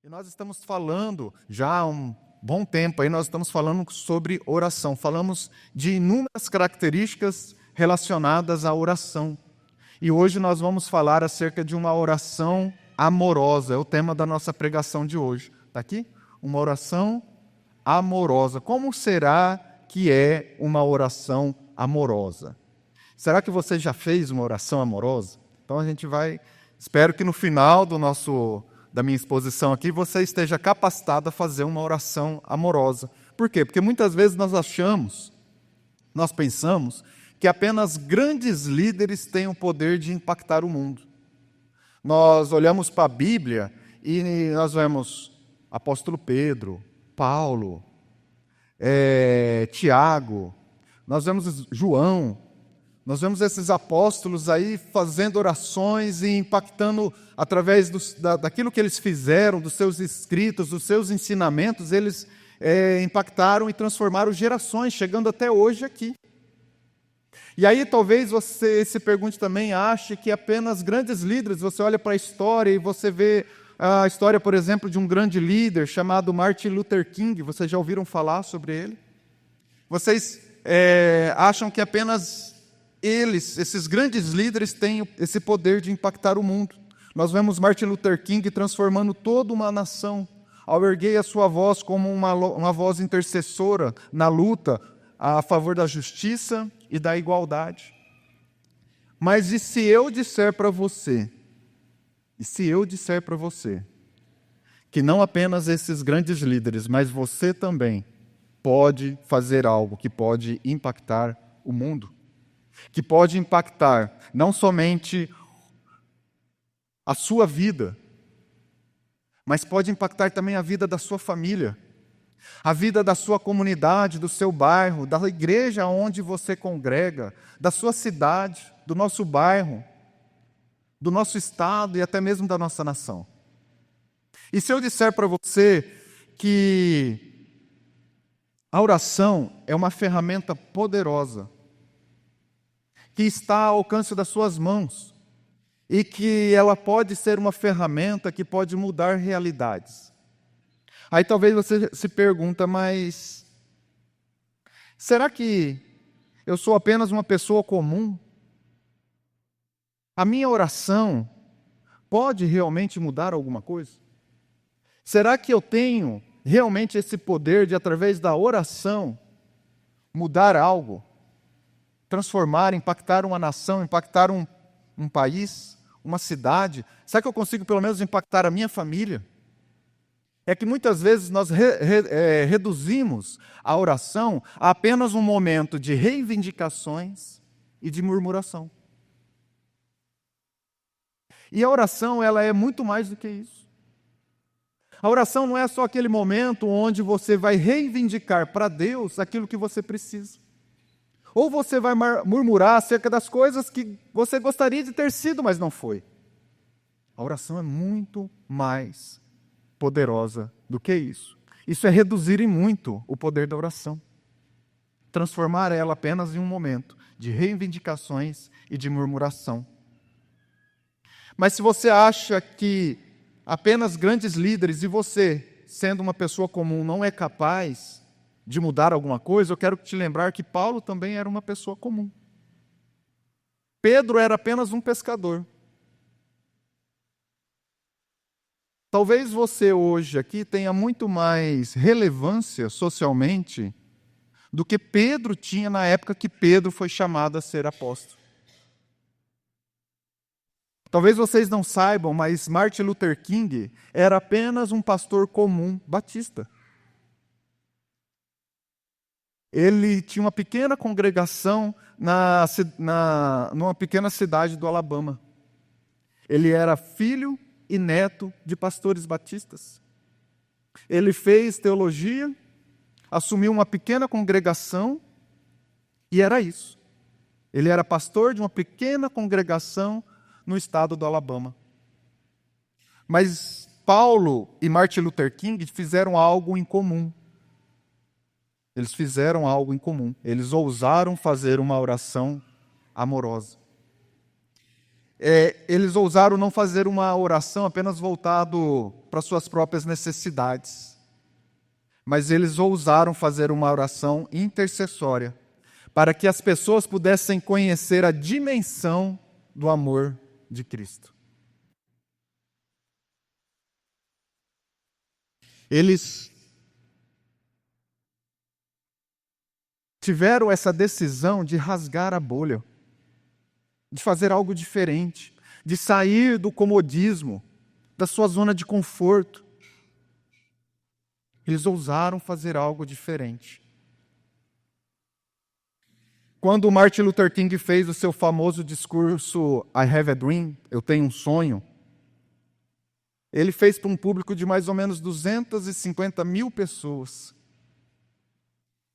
E nós estamos falando, já há um bom tempo aí, nós estamos falando sobre oração. Falamos de inúmeras características relacionadas à oração. E hoje nós vamos falar acerca de uma oração amorosa. É o tema da nossa pregação de hoje. Está aqui? Uma oração amorosa. Como será que é uma oração amorosa? Será que você já fez uma oração amorosa? Então a gente vai... Espero que no final da minha exposição aqui, você esteja capacitado a fazer uma oração amorosa. Por quê? Porque muitas vezes nós pensamos que apenas grandes líderes têm o poder de impactar o mundo. Nós olhamos para a Bíblia e nós vemos apóstolo Pedro, Paulo, Tiago, nós vemos João, nós vemos esses apóstolos aí fazendo orações e impactando através daquilo que eles fizeram, dos seus escritos, dos seus ensinamentos, eles impactaram e transformaram gerações, chegando até hoje aqui. E aí talvez você se pergunte também, ache que apenas grandes líderes, você olha para a história e você vê a história, por exemplo, de um grande líder chamado Martin Luther King, vocês já ouviram falar sobre ele? Vocês acham que apenas esses grandes líderes têm esse poder de impactar o mundo. Nós vemos Martin Luther King transformando toda uma nação, ao erguer a sua voz como uma voz intercessora na luta a favor da justiça e da igualdade. Mas e se eu disser para você, que não apenas esses grandes líderes, mas você também pode fazer algo que pode impactar o mundo? Que pode impactar não somente a sua vida, mas pode impactar também a vida da sua família, a vida da sua comunidade, do seu bairro, da igreja onde você congrega, da sua cidade, do nosso bairro, do nosso estado e até mesmo da nossa nação. E se eu disser para você que a oração é uma ferramenta poderosa, que está ao alcance das suas mãos e que ela pode ser uma ferramenta que pode mudar realidades. Aí talvez você se pergunta, mas será que eu sou apenas uma pessoa comum? A minha oração pode realmente mudar alguma coisa? Será que eu tenho realmente esse poder de, através da oração, mudar algo? Transformar, impactar uma nação, impactar um país, uma cidade? Será que eu consigo pelo menos impactar a minha família? É que muitas vezes nós reduzimos a oração a apenas um momento de reivindicações e de murmuração. E a oração, ela é muito mais do que isso. A oração não é só aquele momento onde você vai reivindicar para Deus aquilo que você precisa. Ou você vai murmurar acerca das coisas que você gostaria de ter sido, mas não foi. A oração é muito mais poderosa do que isso. Isso é reduzir em muito o poder da oração. Transformar ela apenas em um momento de reivindicações e de murmuração. Mas se você acha que apenas grandes líderes e você, sendo uma pessoa comum, não é capaz de mudar alguma coisa, eu quero te lembrar que Paulo também era uma pessoa comum. Pedro era apenas um pescador. Talvez você hoje aqui tenha muito mais relevância socialmente do que Pedro tinha na época que Pedro foi chamado a ser apóstolo. Talvez vocês não saibam, mas Martin Luther King era apenas um pastor comum batista. Ele tinha uma pequena congregação numa pequena cidade do Alabama. Ele era filho e neto de pastores batistas. Ele fez teologia, assumiu uma pequena congregação e era isso. Ele era pastor de uma pequena congregação no estado do Alabama. Mas Paulo e Martin Luther King fizeram algo em comum. Eles fizeram algo em comum. Eles ousaram fazer uma oração amorosa. Eles ousaram não fazer uma oração apenas voltado para suas próprias necessidades. Mas eles ousaram fazer uma oração intercessória para que as pessoas pudessem conhecer a dimensão do amor de Cristo. Eles tiveram essa decisão de rasgar a bolha, de fazer algo diferente, de sair do comodismo, da sua zona de conforto. Eles ousaram fazer algo diferente. Quando Martin Luther King fez o seu famoso discurso I Have a Dream, eu tenho um sonho, ele fez para um público de mais ou menos 250 mil pessoas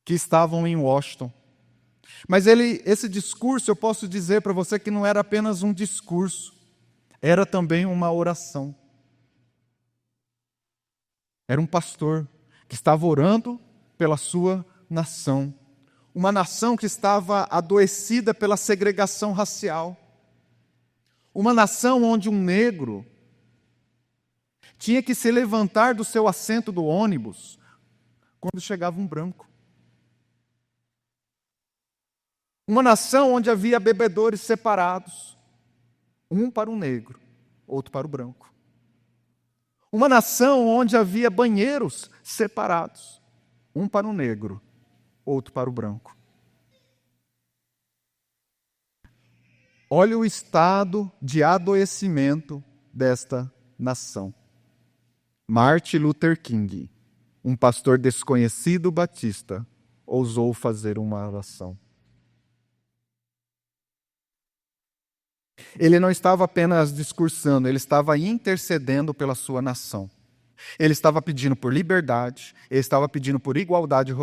que estavam em Washington. Mas esse discurso, eu posso dizer para você que não era apenas um discurso, era também uma oração. Era um pastor que estava orando pela sua nação. Uma nação que estava adoecida pela segregação racial. Uma nação onde um negro tinha que se levantar do seu assento do ônibus quando chegava um branco. Uma nação onde havia bebedores separados, um para o negro, outro para o branco. Uma nação onde havia banheiros separados, um para o negro, outro para o branco. Olha o estado de adoecimento desta nação. Martin Luther King, um pastor desconhecido batista, ousou fazer uma oração. Ele não estava apenas discursando, ele estava intercedendo pela sua nação. Ele estava pedindo por liberdade, ele estava pedindo por igualdade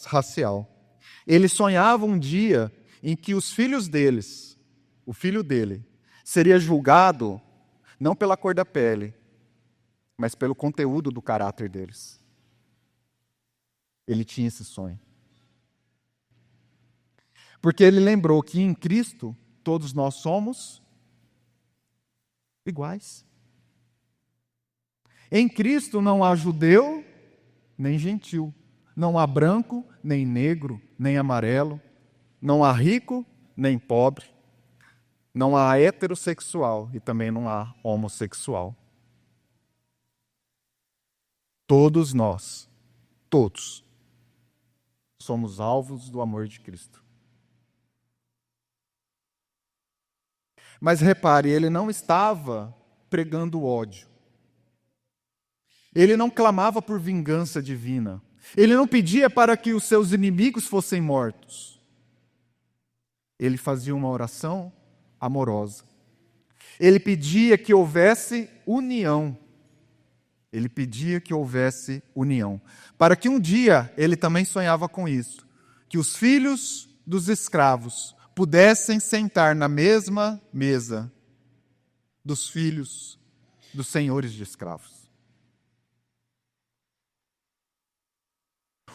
racial. Ele sonhava um dia em que os filhos deles, o filho dele, seria julgado não pela cor da pele, mas pelo conteúdo do caráter deles. Ele tinha esse sonho. Porque ele lembrou que em Cristo todos nós somos iguais. Em Cristo não há judeu nem gentil, não há branco nem negro, nem amarelo, não há rico nem pobre, não há heterossexual e também não há homossexual. Todos nós, todos, somos alvos do amor de Cristo. Mas repare, ele não estava pregando ódio. Ele não clamava por vingança divina. Ele não pedia para que os seus inimigos fossem mortos. Ele fazia uma oração amorosa. Ele pedia que houvesse união. Ele pedia que houvesse união. Para que um dia, ele também sonhava com isso, que os filhos dos escravos pudessem sentar na mesma mesa dos filhos dos senhores de escravos.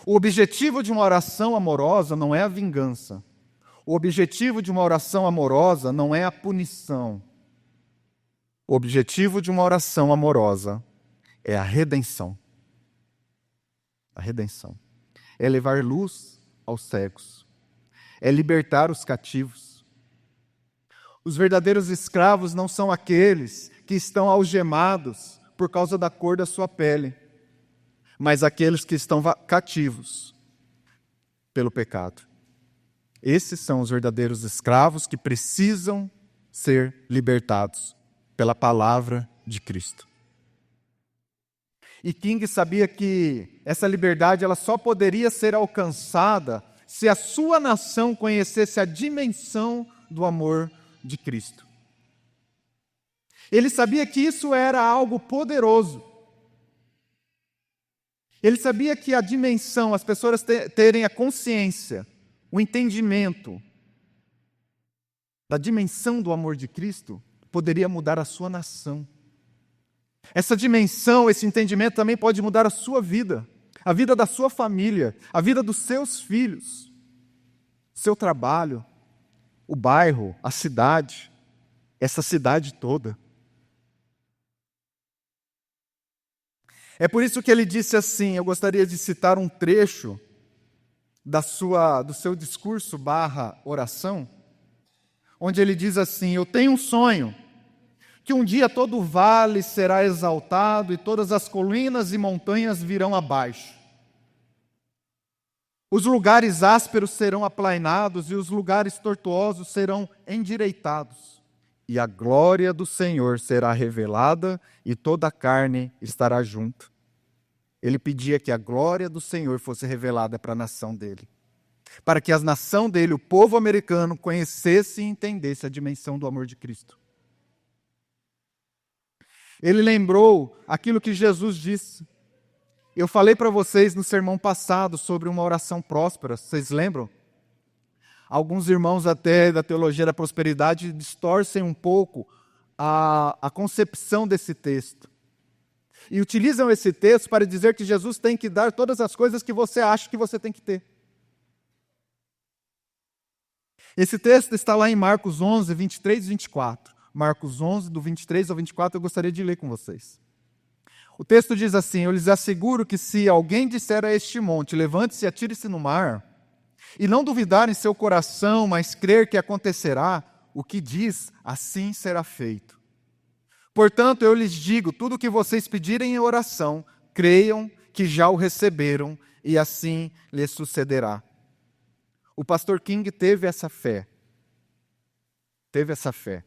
O objetivo de uma oração amorosa não é a vingança. O objetivo de uma oração amorosa não é a punição. O objetivo de uma oração amorosa é a redenção. A redenção. É levar luz aos cegos. É libertar os cativos. Os verdadeiros escravos não são aqueles que estão algemados por causa da cor da sua pele, mas aqueles que estão cativos pelo pecado. Esses são os verdadeiros escravos que precisam ser libertados pela palavra de Cristo. E King sabia que essa liberdade ela só poderia ser alcançada se a sua nação conhecesse a dimensão do amor de Cristo. Ele sabia que isso era algo poderoso. Ele sabia que a dimensão, as pessoas terem a consciência, o entendimento da dimensão do amor de Cristo, poderia mudar a sua nação. Essa dimensão, esse entendimento também pode mudar a sua vida, a vida da sua família, a vida dos seus filhos, seu trabalho, o bairro, a cidade, essa cidade toda. É por isso que ele disse assim, eu gostaria de citar um trecho do seu discurso / oração, onde ele diz assim: eu tenho um sonho, que um dia todo o vale será exaltado e todas as colinas e montanhas virão abaixo. Os lugares ásperos serão aplainados e os lugares tortuosos serão endireitados. E a glória do Senhor será revelada e toda a carne estará junta. Ele pedia que a glória do Senhor fosse revelada para a nação dele, para que a nação dele, o povo americano, conhecesse e entendesse a dimensão do amor de Cristo. Ele lembrou aquilo que Jesus disse. Eu falei para vocês no sermão passado sobre uma oração próspera, vocês lembram? Alguns irmãos até da teologia da prosperidade distorcem um pouco a concepção desse texto. E utilizam esse texto para dizer que Jesus tem que dar todas as coisas que você acha que você tem que ter. Esse texto está lá em Marcos 11, 23 e 24. Marcos 11, do 23 ao 24, eu gostaria de ler com vocês. O texto diz assim: eu lhes asseguro que se alguém disser a este monte, levante-se e atire-se no mar, e não duvidar em seu coração, mas crer que acontecerá, o que diz, assim será feito. Portanto, eu lhes digo, tudo o que vocês pedirem em oração, creiam que já o receberam, e assim lhes sucederá. O pastor King teve essa fé. Teve essa fé.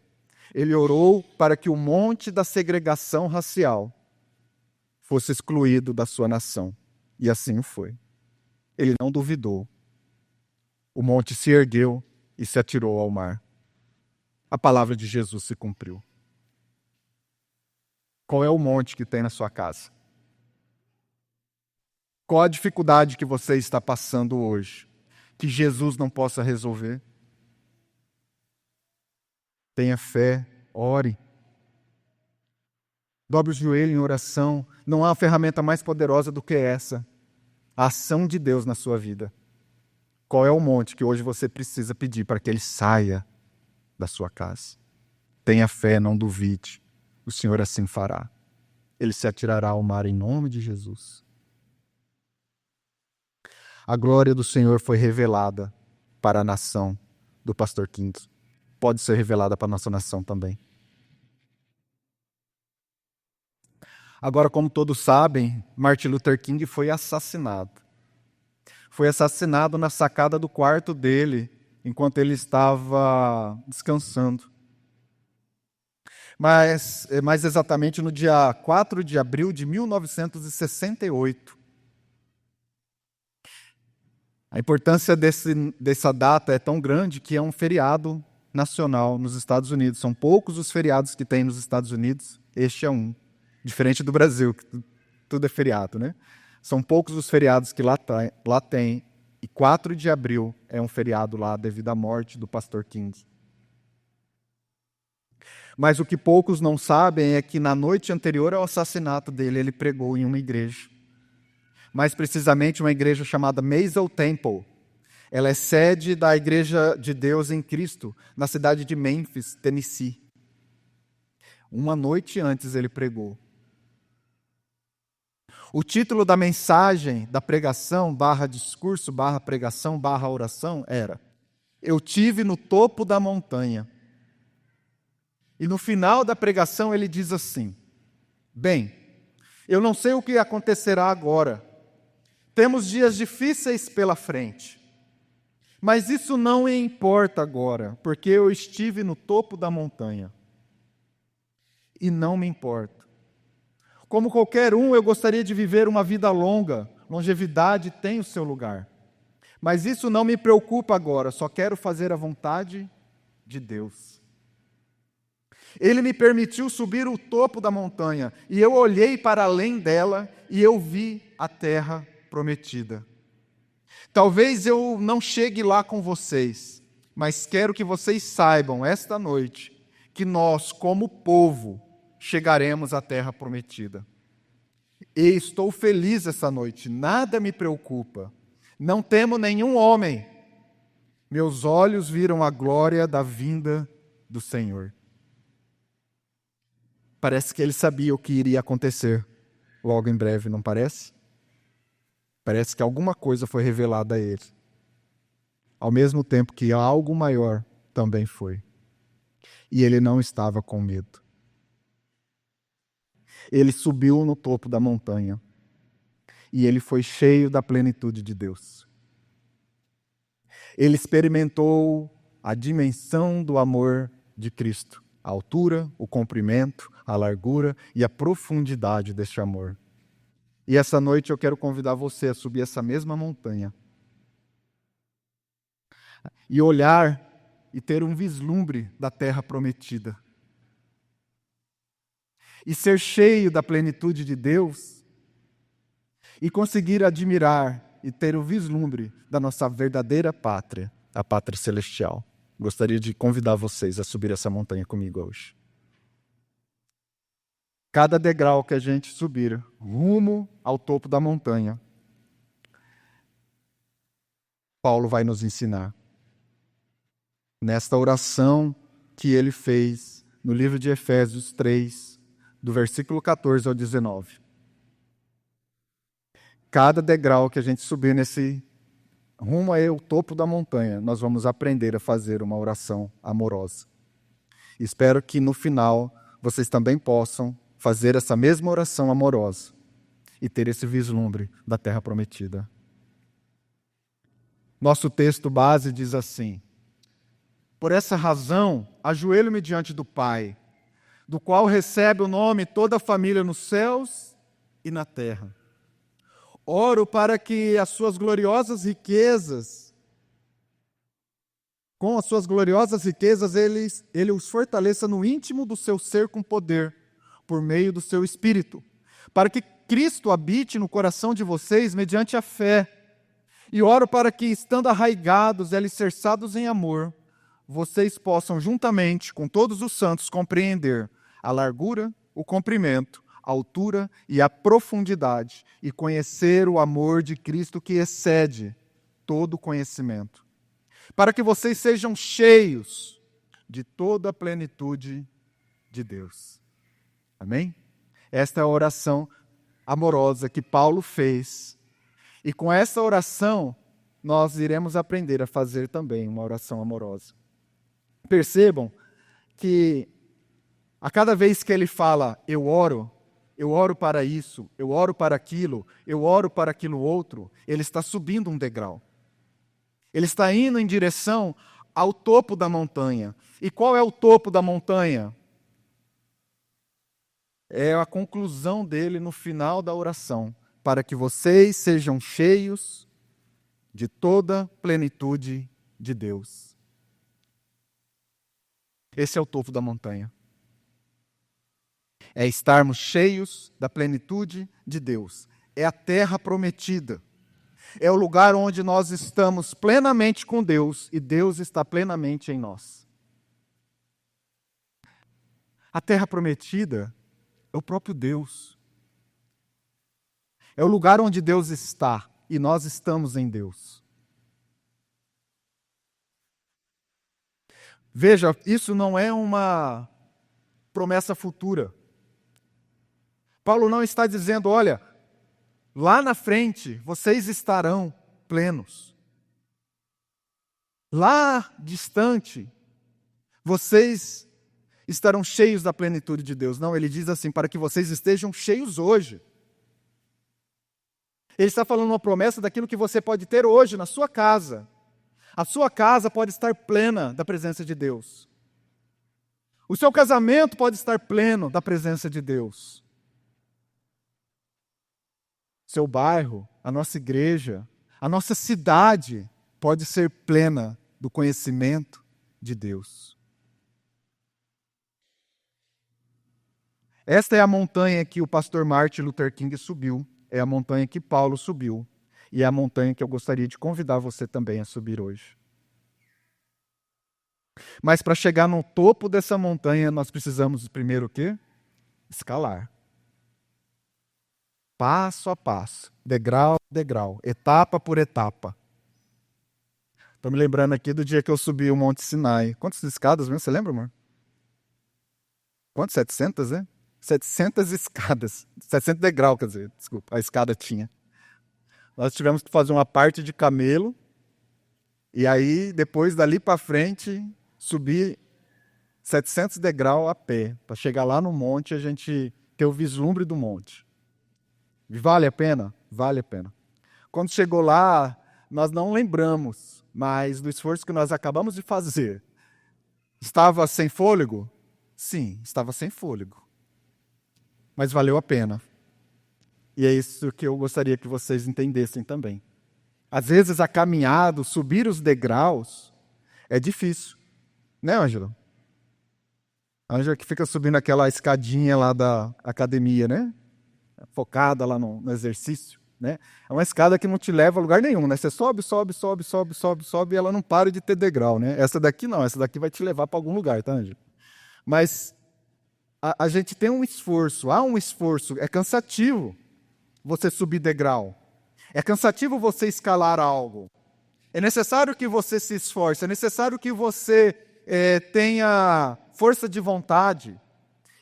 Ele orou para que o monte da segregação racial fosse excluído da sua nação. E assim foi. Ele não duvidou. O monte se ergueu e se atirou ao mar. A palavra de Jesus se cumpriu. Qual é o monte que tem na sua casa? Qual a dificuldade que você está passando hoje, que Jesus não possa resolver? Tenha fé, ore. Dobre o joelho em oração. Não há ferramenta mais poderosa do que essa. A ação de Deus na sua vida. Qual é o monte que hoje você precisa pedir para que ele saia da sua casa? Tenha fé, não duvide. O Senhor assim fará. Ele se atirará ao mar em nome de Jesus. A glória do Senhor foi revelada para a nação do pastor King. Pode ser revelada para a nossa nação também. Agora, como todos sabem, Martin Luther King foi assassinado. Foi assassinado na sacada do quarto dele, enquanto ele estava descansando. Mas mais exatamente no dia 4 de abril de 1968. A importância dessa data é tão grande que é um feriado nacional nos Estados Unidos. São poucos os feriados que tem nos Estados Unidos, este é um. Diferente do Brasil, que tudo é feriado, né? São poucos os feriados que lá tem, e 4 de abril é um feriado lá devido à morte do pastor King. Mas o que poucos não sabem é que na noite anterior ao assassinato dele, ele pregou em uma igreja. Mais precisamente uma igreja chamada Mason Temple. Ela é sede da Igreja de Deus em Cristo, na cidade de Memphis, Tennessee. Uma noite antes ele pregou. O título da mensagem, da pregação, /discurso, /pregação, /oração, era: eu tive no topo da montanha. E no final da pregação ele diz assim: bem, eu não sei o que acontecerá agora. Temos dias difíceis pela frente. Mas isso não importa agora, porque eu estive no topo da montanha. E não me importa. Como qualquer um, eu gostaria de viver uma vida longa. Longevidade tem o seu lugar. Mas isso não me preocupa agora, só quero fazer a vontade de Deus. Ele me permitiu subir o topo da montanha, e eu olhei para além dela, e eu vi a terra prometida. Talvez eu não chegue lá com vocês, mas quero que vocês saibam esta noite que nós, como povo, chegaremos à terra prometida. E estou feliz essa noite, nada me preocupa. Não temo nenhum homem. Meus olhos viram a glória da vinda do Senhor. Parece que ele sabia o que iria acontecer. logo em breve, não parece? Parece que alguma coisa foi revelada a ele. Ao mesmo tempo que algo maior também foi. E ele não estava com medo. Ele subiu no topo da montanha. E ele foi cheio da plenitude de Deus. Ele experimentou a dimensão do amor de Cristo. A altura, o comprimento, a largura e a profundidade deste amor. E essa noite eu quero convidar você a subir essa mesma montanha. E olhar e ter um vislumbre da terra prometida. E ser cheio da plenitude de Deus. E conseguir admirar e ter o vislumbre da nossa verdadeira pátria, a pátria celestial. Gostaria de convidar vocês a subir essa montanha comigo hoje. Cada degrau que a gente subir rumo ao topo da montanha, Paulo vai nos ensinar. Nesta oração que ele fez no livro de Efésios 3, do versículo 14 ao 19. Cada degrau que a gente subir nesse rumo ao topo da montanha, nós vamos aprender a fazer uma oração amorosa. Espero que no final vocês também possam fazer essa mesma oração amorosa e ter esse vislumbre da terra prometida. Nosso texto base diz assim: por essa razão, ajoelho-me diante do Pai, do qual recebe o nome toda a família nos céus e na terra. Oro para que as suas gloriosas riquezas, com as suas gloriosas riquezas, ele os fortaleça no íntimo do seu ser com poder, por meio do seu Espírito, para que Cristo habite no coração de vocês mediante a fé. E oro para que, estando arraigados e alicerçados em amor, vocês possam, juntamente com todos os santos, compreender a largura, o comprimento, a altura e a profundidade, e conhecer o amor de Cristo que excede todo conhecimento, para que vocês sejam cheios de toda a plenitude de Deus. Amém? Esta é a oração amorosa que Paulo fez. E com essa oração, nós iremos aprender a fazer também uma oração amorosa. Percebam que a cada vez que ele fala, eu oro para isso, eu oro para aquilo, eu oro para aquilo outro, ele está subindo um degrau. Ele está indo em direção ao topo da montanha. E qual é o topo da montanha? É a conclusão dele no final da oração, para que vocês sejam cheios de toda plenitude de Deus. Esse é o topo da montanha. É estarmos cheios da plenitude de Deus. É a terra prometida. É o lugar onde nós estamos plenamente com Deus e Deus está plenamente em nós. A terra prometida é o próprio Deus. É o lugar onde Deus está e nós estamos em Deus. Veja, isso não é uma promessa futura. Paulo não está dizendo, olha, lá na frente vocês estarão plenos. Lá distante, vocês estarão cheios da plenitude de Deus. Não, ele diz assim, para que vocês estejam cheios hoje. Ele está falando uma promessa daquilo que você pode ter hoje na sua casa. A sua casa pode estar plena da presença de Deus. O seu casamento pode estar pleno da presença de Deus. Seu bairro, a nossa igreja, a nossa cidade pode ser plena do conhecimento de Deus. Esta é a montanha que o pastor Martin Luther King subiu, é a montanha que Paulo subiu, e é a montanha que eu gostaria de convidar você também a subir hoje. Mas para chegar no topo dessa montanha, nós precisamos primeiro o quê? Escalar. Passo a passo, degrau a degrau, etapa por etapa. Estou me lembrando aqui do dia que eu subi o Monte Sinai. Quantas escadas mesmo? Você lembra, amor? Quantas? 700, né? 700 escadas, 700 degraus, quer dizer, desculpa, a escada tinha. Nós tivemos que fazer uma parte de camelo, e aí, depois, dali para frente, subir 700 degraus a pé, para chegar lá no monte e a gente ter o vislumbre do monte. E vale a pena? Vale a pena. Quando chegou lá, nós não lembramos, mas do esforço que nós acabamos de fazer. Estava sem fôlego? Sim, estava sem fôlego. Mas valeu a pena. E é isso que eu gostaria que vocês entendessem também. Às vezes a caminhada, subir os degraus, é difícil. Né, Ângela? A Ângela que fica subindo aquela escadinha lá da academia, né? Focada lá no exercício, né? É uma escada que não te leva a lugar nenhum, né? Você sobe, sobe, sobe, sobe, sobe, sobe e ela não para de ter degrau, né? Essa daqui não, essa daqui vai te levar para algum lugar, tá, Ângela? Mas a gente tem um esforço, há um esforço, é cansativo você subir degrau. É cansativo você escalar algo. É necessário que você se esforce, é necessário que você tenha força de vontade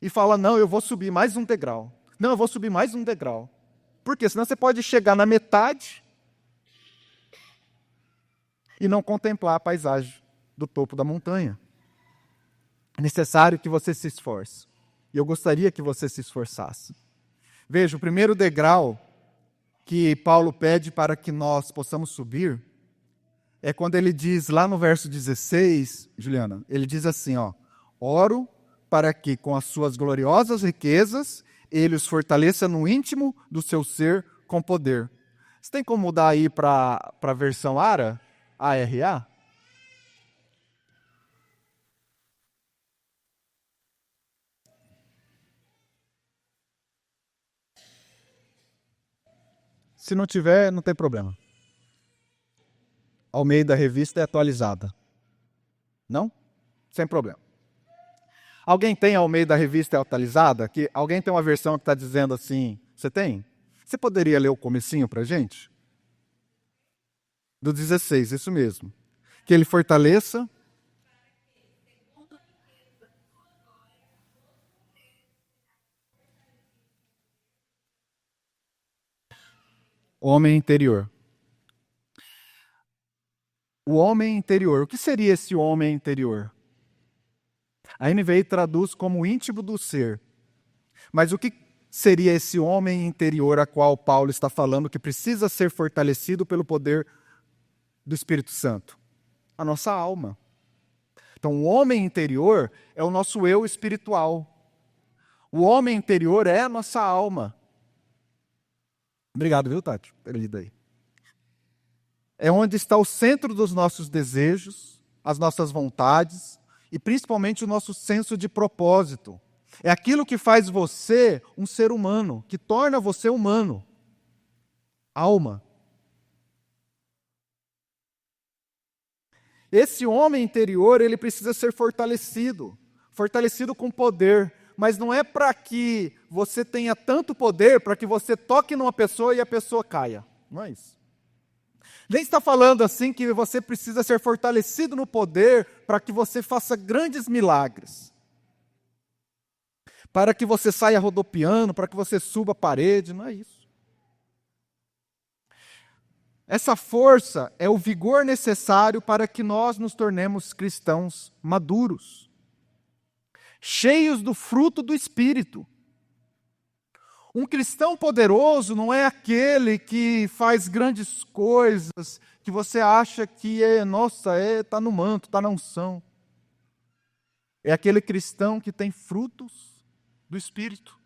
e fala, não, eu vou subir mais um degrau. Não, eu vou subir mais um degrau. Por quê? Senão você pode chegar na metade e não contemplar a paisagem do topo da montanha. É necessário que você se esforce. E eu gostaria que você se esforçasse. Veja, o primeiro degrau que Paulo pede para que nós possamos subir é quando ele diz lá no verso 16, Juliana, ele diz assim, ó, oro para que com as suas gloriosas riquezas ele os fortaleça no íntimo do seu ser com poder. Você tem como mudar aí para a versão ARA? ARA? Se não tiver, não tem problema. Almeida Revista é atualizada. Não? Sem problema. Alguém tem a Almeida Revista atualizada? Alguém tem uma versão que está dizendo assim? Você tem? Você poderia ler o comecinho para a gente? Do 16, isso mesmo. Que ele fortaleça. Homem interior. O homem interior. O que seria esse homem interior? A NVI traduz como íntimo do ser. Mas o que seria esse homem interior a qual Paulo está falando que precisa ser fortalecido pelo poder do Espírito Santo? A nossa alma. Então, o homem interior é o nosso eu espiritual. O homem interior é a nossa alma. Obrigado, viu, Tati? Ter lido aí. É onde está o centro dos nossos desejos, as nossas vontades e principalmente o nosso senso de propósito. É aquilo que faz você um ser humano, que torna você humano. Alma. Esse homem interior, ele precisa ser fortalecido, fortalecido com poder, mas não é para que você tenha tanto poder para que você toque numa pessoa e a pessoa caia. Não é isso. Nem está falando assim que você precisa ser fortalecido no poder para que você faça grandes milagres. Para que você saia rodopiando, para que você suba a parede, não é isso. Essa força é o vigor necessário para que nós nos tornemos cristãos maduros, cheios do fruto do Espírito. Um cristão poderoso não é aquele que faz grandes coisas, que você acha que está no manto, está na unção. É aquele cristão que tem frutos do Espírito.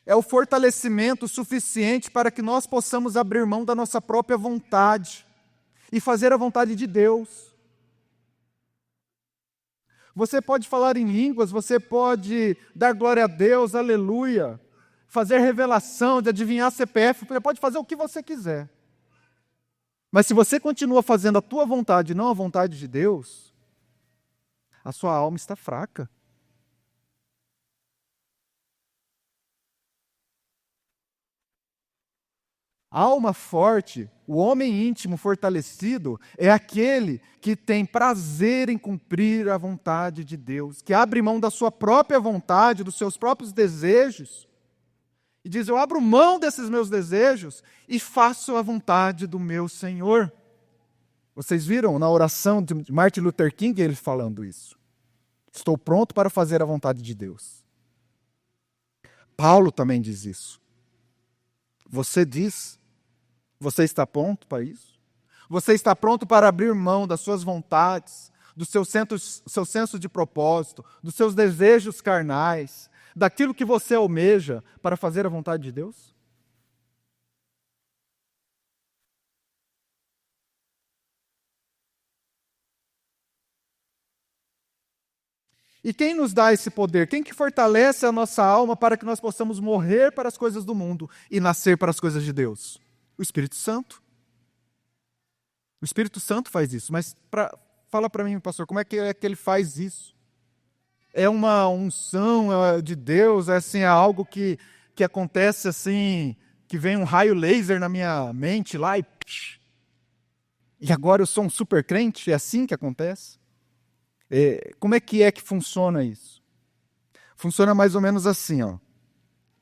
É o fortalecimento suficiente para que nós possamos abrir mão da nossa própria vontade e fazer a vontade de Deus. Você pode falar em línguas, você pode dar glória a Deus, aleluia, fazer revelação, de adivinhar CPF, você pode fazer o que você quiser. Mas se você continua fazendo a tua vontade e não a vontade de Deus, a sua alma está fraca. Alma forte, o homem íntimo fortalecido, é aquele que tem prazer em cumprir a vontade de Deus, que abre mão da sua própria vontade, dos seus próprios desejos, e diz: eu abro mão desses meus desejos e faço a vontade do meu Senhor. Vocês viram na oração de Martin Luther King ele falando isso? Estou pronto para fazer a vontade de Deus. Paulo também diz isso. Você diz: você está pronto para isso? Você está pronto para abrir mão das suas vontades, do seu senso de propósito, dos seus desejos carnais, daquilo que você almeja para fazer a vontade de Deus? E quem nos dá esse poder? Quem que fortalece a nossa alma para que nós possamos morrer para as coisas do mundo e nascer para as coisas de Deus? O Espírito Santo. O Espírito Santo faz isso. Mas fala para mim, pastor, como é que ele faz isso? É uma unção de Deus? É assim, é algo que acontece assim, que vem um raio laser na minha mente lá e agora eu sou um super crente? É assim que acontece? Como é que funciona isso? Funciona mais ou menos assim, ó.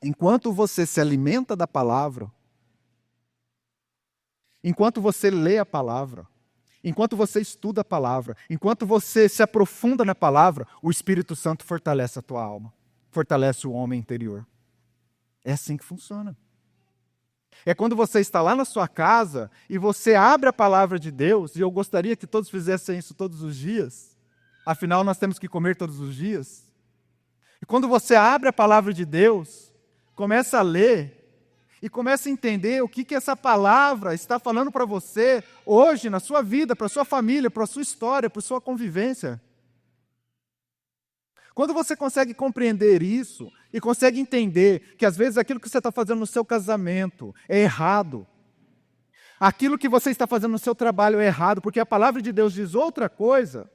Enquanto você se alimenta da palavra, enquanto você lê a palavra, enquanto você estuda a palavra, enquanto você se aprofunda na palavra, o Espírito Santo fortalece a tua alma, fortalece o homem interior. É assim que funciona. É quando você está lá na sua casa e você abre a palavra de Deus, e eu gostaria que todos fizessem isso todos os dias, afinal nós temos que comer todos os dias. E quando você abre a palavra de Deus, começa a ler, e começa a entender o que essa palavra está falando para você hoje, na sua vida, para a sua família, para a sua história, para a sua convivência. Quando você consegue compreender isso e consegue entender que às vezes aquilo que você está fazendo no seu casamento é errado, aquilo que você está fazendo no seu trabalho é errado, porque a palavra de Deus diz outra coisa,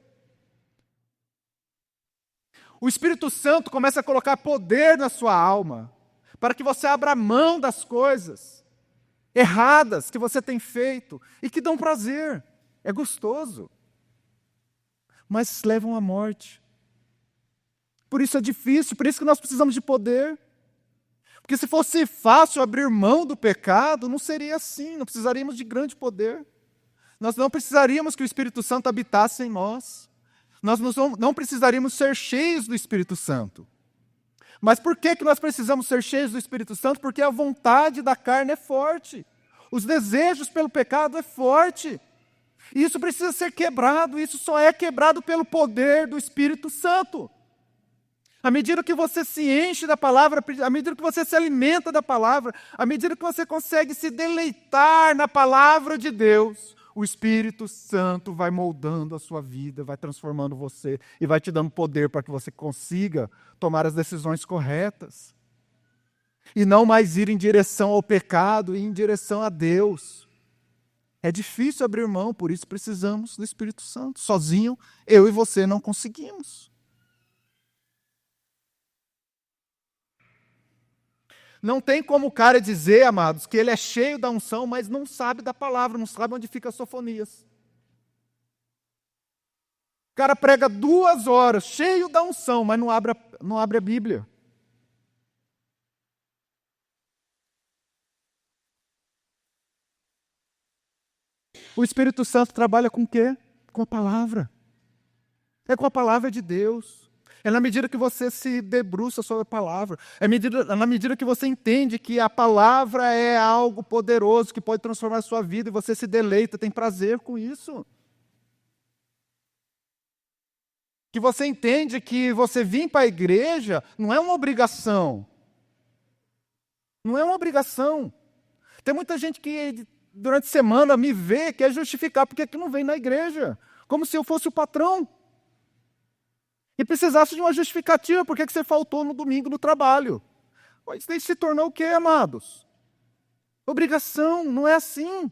o Espírito Santo começa a colocar poder na sua alma, para que você abra mão das coisas erradas que você tem feito e que dão prazer, é gostoso, mas levam à morte. Por isso é difícil, por isso que nós precisamos de poder. Porque se fosse fácil abrir mão do pecado, não seria assim, não precisaríamos de grande poder. Nós não precisaríamos que o Espírito Santo habitasse em nós. Nós não precisaríamos ser cheios do Espírito Santo. Mas por que nós precisamos ser cheios do Espírito Santo? Porque a vontade da carne é forte. Os desejos pelo pecado é forte. E isso precisa ser quebrado. Isso só é quebrado pelo poder do Espírito Santo. À medida que você se enche da palavra, à medida que você se alimenta da palavra, à medida que você consegue se deleitar na palavra de Deus, o Espírito Santo vai moldando a sua vida, vai transformando você e vai te dando poder para que você consiga tomar as decisões corretas. E não mais ir em direção ao pecado e em direção a Deus. É difícil abrir mão, por isso precisamos do Espírito Santo. Sozinho, eu e você não conseguimos. Não tem como o cara dizer, amados, que ele é cheio da unção, mas não sabe da palavra, não sabe onde fica as sofonias. O cara prega 2 horas, cheio da unção, mas não abre a Bíblia. O Espírito Santo trabalha com o quê? Com a palavra. É com a palavra de Deus. É na medida que você se debruça sobre a palavra. É na medida que você entende que a palavra é algo poderoso que pode transformar a sua vida e você se deleita, tem prazer com isso. Que você entende que você vir para a igreja não é uma obrigação. Não é uma obrigação. Tem muita gente que durante a semana me vê, quer justificar porque que não vem na igreja. Como se eu fosse o patrão. E precisasse de uma justificativa, por que você faltou no domingo no trabalho? Isso daí se tornou o quê, amados? Obrigação, não é assim.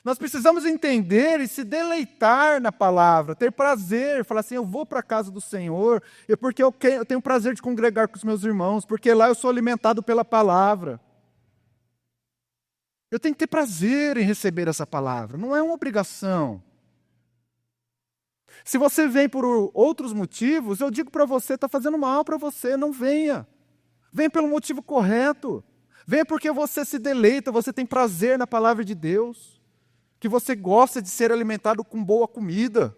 Nós precisamos entender e se deleitar na palavra, ter prazer, falar assim, eu vou para a casa do Senhor, porque eu tenho prazer de congregar com os meus irmãos, porque lá eu sou alimentado pela palavra. Eu tenho que ter prazer em receber essa palavra, não é uma obrigação. Se você vem por outros motivos, eu digo para você, está fazendo mal para você, não venha. Venha pelo motivo correto. Venha porque você se deleita, você tem prazer na palavra de Deus, que você gosta de ser alimentado com boa comida.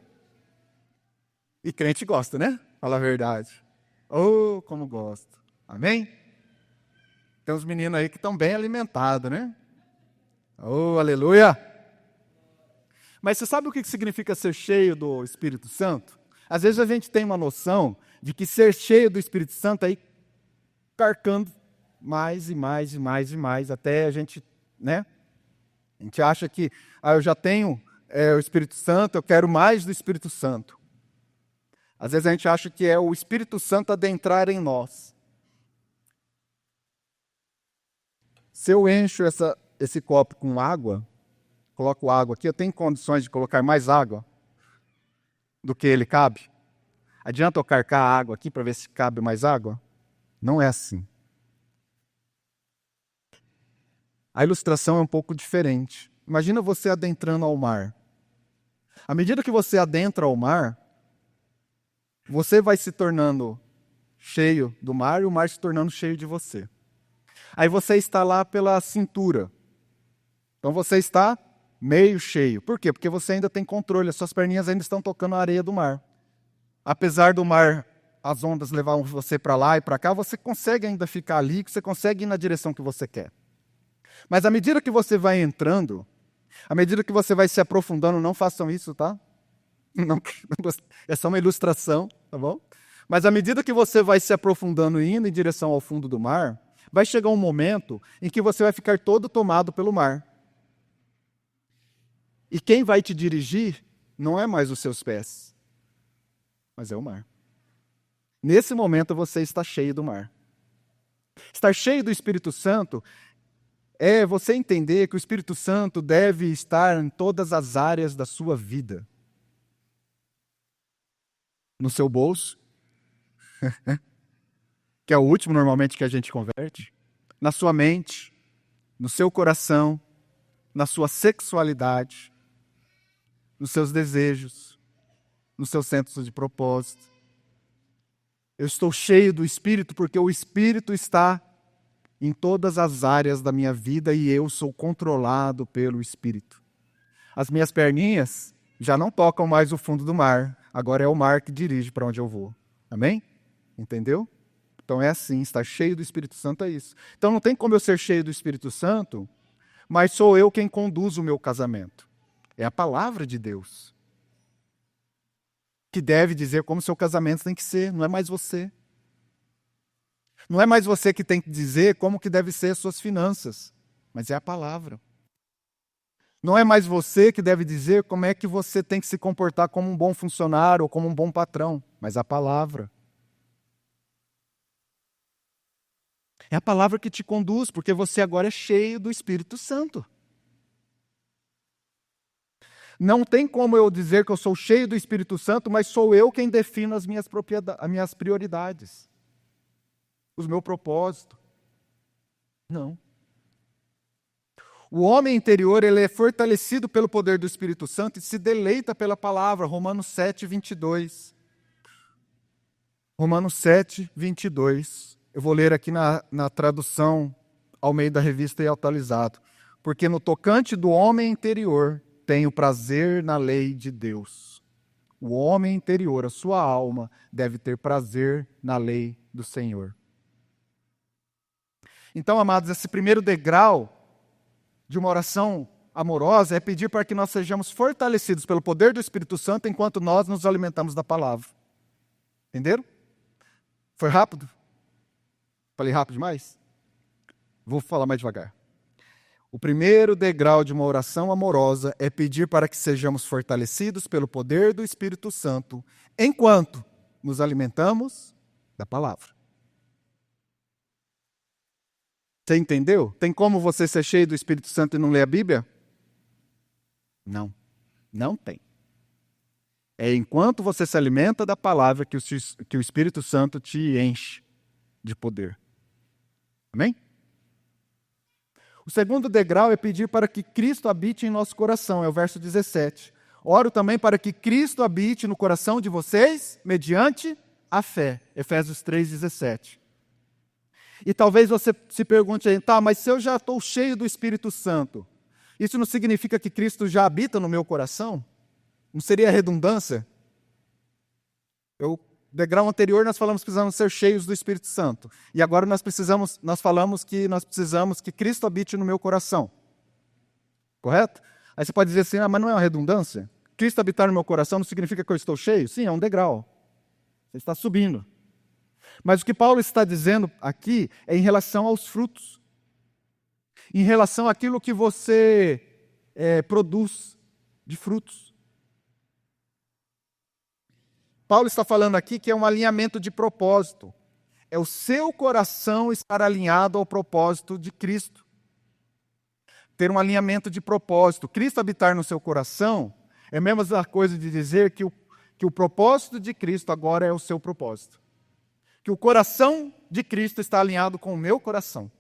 E crente gosta, né? Fala a verdade. Oh, como gosta. Amém? Tem uns meninos aí que estão bem alimentados, né? Oh, aleluia! Mas você sabe o que significa ser cheio do Espírito Santo? Às vezes a gente tem uma noção de que ser cheio do Espírito Santo é ir carcando mais e mais e mais e mais, até a gente, né? A gente acha que, eu já tenho o Espírito Santo, eu quero mais do Espírito Santo. Às vezes a gente acha que é o Espírito Santo adentrar em nós. Se eu encho esse copo com água, coloco água aqui, eu tenho condições de colocar mais água do que ele cabe? Adianta eu carcar a água aqui para ver se cabe mais água? Não é assim. A ilustração é um pouco diferente. Imagina você adentrando ao mar. À medida que você adentra ao mar, você vai se tornando cheio do mar e o mar se tornando cheio de você. Aí você está lá pela cintura. Então você está meio cheio. Por quê? Porque você ainda tem controle, as suas perninhas ainda estão tocando a areia do mar. Apesar do mar, as ondas levam você para lá e para cá, você consegue ainda ficar ali, você consegue ir na direção que você quer. Mas à medida que você vai entrando, à medida que você vai se aprofundando, não façam isso, tá? Não, é só uma ilustração, tá bom? Mas à medida que você vai se aprofundando e indo em direção ao fundo do mar, vai chegar um momento em que você vai ficar todo tomado pelo mar. E quem vai te dirigir não é mais os seus pés, mas é o mar. Nesse momento você está cheio do mar. Estar cheio do Espírito Santo é você entender que o Espírito Santo deve estar em todas as áreas da sua vida. No seu bolso, que é o último normalmente que a gente converte, na sua mente, no seu coração, na sua sexualidade, nos seus desejos, nos seus centros de propósito. Eu estou cheio do Espírito porque o Espírito está em todas as áreas da minha vida e eu sou controlado pelo Espírito. As minhas perninhas já não tocam mais o fundo do mar, agora é o mar que dirige para onde eu vou. Amém? Entendeu? Então é assim, estar cheio do Espírito Santo é isso. Então não tem como eu ser cheio do Espírito Santo, mas sou eu quem conduz o meu casamento. É a palavra de Deus que deve dizer como seu casamento tem que ser, não é mais você. Não é mais você que tem que dizer como que deve ser as suas finanças, mas é a palavra. Não é mais você que deve dizer como é que você tem que se comportar como um bom funcionário ou como um bom patrão, mas a palavra. É a palavra que te conduz, porque você agora é cheio do Espírito Santo. Não tem como eu dizer que eu sou cheio do Espírito Santo, mas sou eu quem defino as minhas prioridades, os meus propósitos. Não. O homem interior ele é fortalecido pelo poder do Espírito Santo e se deleita pela palavra. Romanos 7, 22. Romanos 7, 22. Eu vou ler aqui na tradução Almeida Revista e Atualizado. Porque no tocante do homem interior, tenho prazer na lei de Deus. O homem interior, a sua alma, deve ter prazer na lei do Senhor. Então, amados, esse primeiro degrau de uma oração amorosa é pedir para que nós sejamos fortalecidos pelo poder do Espírito Santo enquanto nós nos alimentamos da palavra. Entenderam? Foi rápido? Falei rápido demais? Vou falar mais devagar. O primeiro degrau de uma oração amorosa é pedir para que sejamos fortalecidos pelo poder do Espírito Santo enquanto nos alimentamos da palavra. Você entendeu? Tem como você ser cheio do Espírito Santo e não ler a Bíblia? Não, não tem. É enquanto você se alimenta da palavra que o Espírito Santo te enche de poder. Amém? O segundo degrau é pedir para que Cristo habite em nosso coração, é o verso 17. Oro também para que Cristo habite no coração de vocês, mediante a fé. Efésios 3,17. E talvez você se pergunte aí, tá, mas se eu já estou cheio do Espírito Santo, isso não significa que Cristo já habita no meu coração? Não seria redundância? No degrau anterior nós falamos que precisamos ser cheios do Espírito Santo. E agora nós falamos que nós precisamos que Cristo habite no meu coração. Correto? Aí você pode dizer assim, mas não é uma redundância? Cristo habitar no meu coração não significa que eu estou cheio? Sim, é um degrau. Você está subindo. Mas o que Paulo está dizendo aqui é em relação aos frutos. Em relação àquilo que você produz de frutos. Paulo está falando aqui que é um alinhamento de propósito. É o seu coração estar alinhado ao propósito de Cristo. Ter um alinhamento de propósito. Cristo habitar no seu coração é a mesma coisa de dizer que o propósito de Cristo agora é o seu propósito. Que o coração de Cristo está alinhado com o meu coração.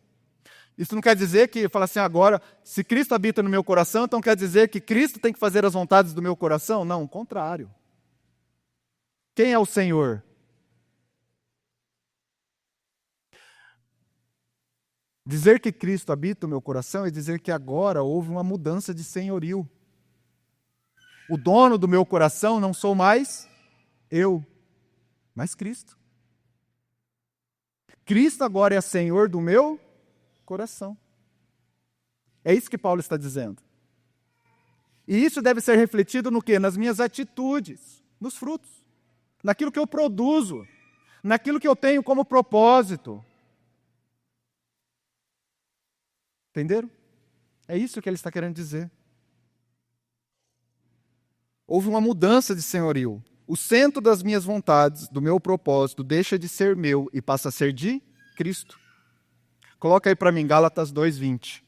Isso não quer dizer que, fala assim, agora, se Cristo habita no meu coração, então quer dizer que Cristo tem que fazer as vontades do meu coração? Não, o contrário. Quem é o Senhor? Dizer que Cristo habita o meu coração é dizer que agora houve uma mudança de senhorio. O dono do meu coração não sou mais eu, mas Cristo. Cristo agora é Senhor do meu coração. É isso que Paulo está dizendo. E isso deve ser refletido no quê? Nas minhas atitudes, nos frutos, naquilo que eu produzo, naquilo que eu tenho como propósito. Entenderam? É isso que ele está querendo dizer. Houve uma mudança de senhorio. O centro das minhas vontades, do meu propósito, deixa de ser meu e passa a ser de Cristo. Coloca aí para mim, Gálatas 2:20.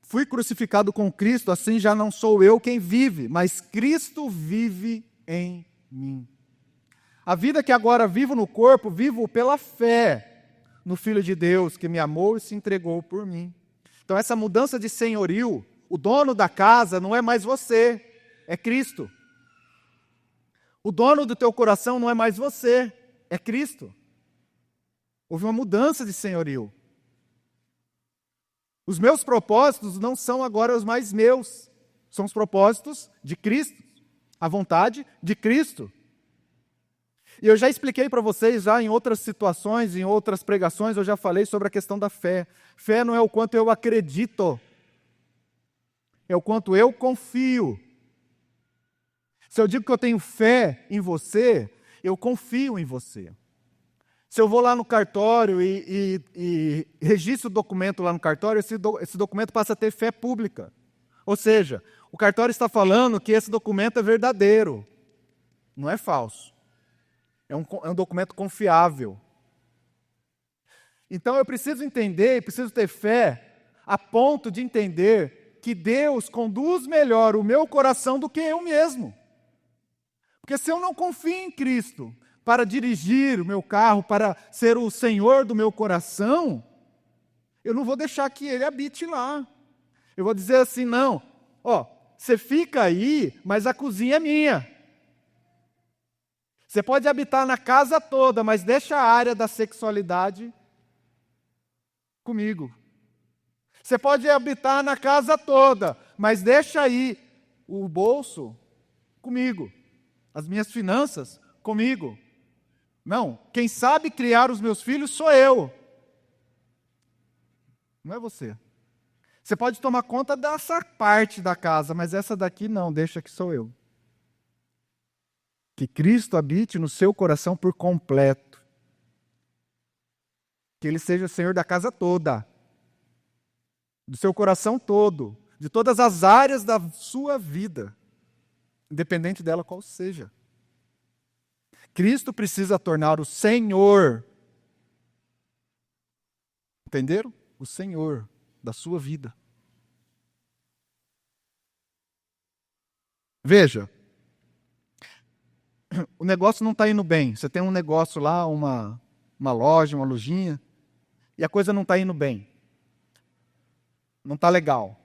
Fui crucificado com Cristo, assim já não sou eu quem vive, mas Cristo vive em mim. A vida que agora vivo no corpo, vivo pela fé no Filho de Deus, que me amou e se entregou por mim. Então essa mudança de senhorio, o dono da casa não é mais você, é Cristo. O dono do teu coração não é mais você, é Cristo. Houve uma mudança de senhorio. Os meus propósitos não são agora os mais meus, são os propósitos de Cristo, a vontade de Cristo. E eu já expliquei para vocês, já em outras situações, em outras pregações, eu já falei sobre a questão da fé. Fé não é o quanto eu acredito, é o quanto eu confio. Se eu digo que eu tenho fé em você, eu confio em você. Se eu vou lá no cartório e registro o documento lá no cartório, esse documento passa a ter fé pública. Ou seja, o cartório está falando que esse documento é verdadeiro, não é falso. É um documento confiável. Então eu preciso entender, preciso ter fé, a ponto de entender que Deus conduz melhor o meu coração do que eu mesmo. Porque se eu não confio em Cristo para dirigir o meu carro, para ser o Senhor do meu coração, eu não vou deixar que Ele habite lá. Eu vou dizer assim, não, você fica aí, mas a cozinha é minha. Você pode habitar na casa toda, mas deixa a área da sexualidade comigo. Você pode habitar na casa toda, mas deixa aí o bolso comigo. As minhas finanças comigo. Não, quem sabe criar os meus filhos sou eu. Não é você. Você pode tomar conta dessa parte da casa, mas essa daqui não, deixa que sou eu. Que Cristo habite no seu coração por completo. Que Ele seja o Senhor da casa toda. Do seu coração todo. De todas as áreas da sua vida. Independente dela qual seja. Cristo precisa tornar o Senhor. Entenderam? O Senhor da sua vida. Veja. o negócio não está indo bem. Você tem um negócio lá, uma loja, uma lojinha, e a coisa não está indo bem. Não está legal.